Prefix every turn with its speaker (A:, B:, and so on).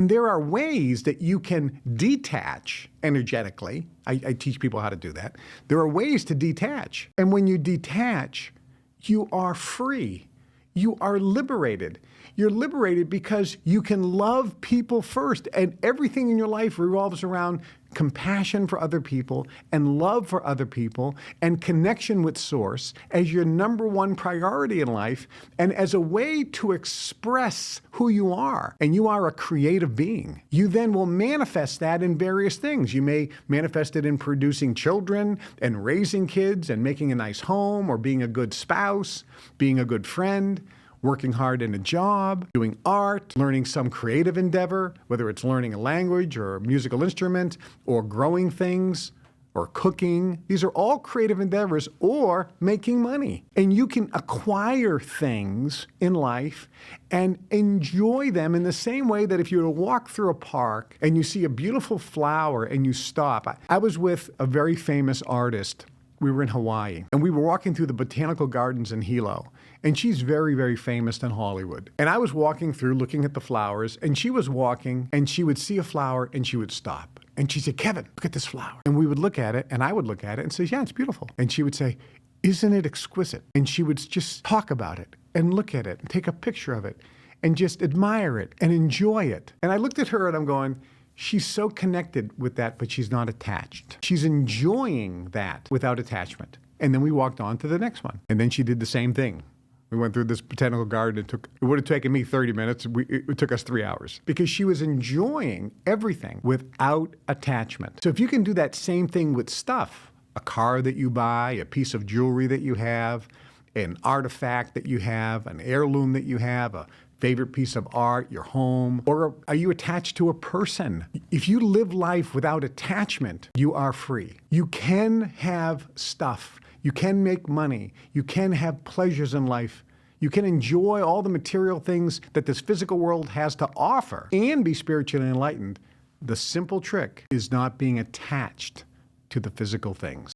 A: And there are ways that you can detach energetically. I teach people how to do that. There are ways to detach. And when you detach, you are free. You are liberated. You're liberated because you can love people first, and everything in your life revolves around compassion for other people and love for other people and connection with Source as your number one priority in life and as a way to express who you are. And you are a creative being. You then will manifest that in various things. You may manifest it in producing children and raising kids and making a nice home or being a good spouse, being a good friend, working hard in a job, doing art, learning some creative endeavor, whether it's learning a language or a musical instrument or growing things or cooking. These are all creative endeavors, or making money. And you can acquire things in life and enjoy them in the same way that if you were to walk through a park and you see a beautiful flower and you stop. I was with a very famous artist. We were in Hawaii, and we were walking through the botanical gardens in Hilo. And she's very, very famous in Hollywood. And I was walking through looking at the flowers, and she was walking, and she would see a flower, and she would stop. And she'd say, "Kevin, look at this flower." And we would look at it, and I would look at it and say, "Yeah, it's beautiful." And she would say, "Isn't it exquisite?" And she would just talk about it and look at it and take a picture of it and just admire it and enjoy it. And I looked at her, and I'm going, she's so connected with that, but she's not attached. She's enjoying that without attachment. And then we walked on to the next one. And then she did the same thing. We went through this botanical garden. It would have taken me 30 minutes. It took us 3 hours because she was enjoying everything without attachment. So if you can do that same thing with stuff, a car that you buy, a piece of jewelry that you have, an artifact that you have, an heirloom that you have, a favorite piece of art, your home, or are you attached to a person? If you live life without attachment, you are free. You can have stuff. You can make money. You can have pleasures in life. You can enjoy all the material things that this physical world has to offer and be spiritually enlightened. The simple trick is not being attached to the physical things.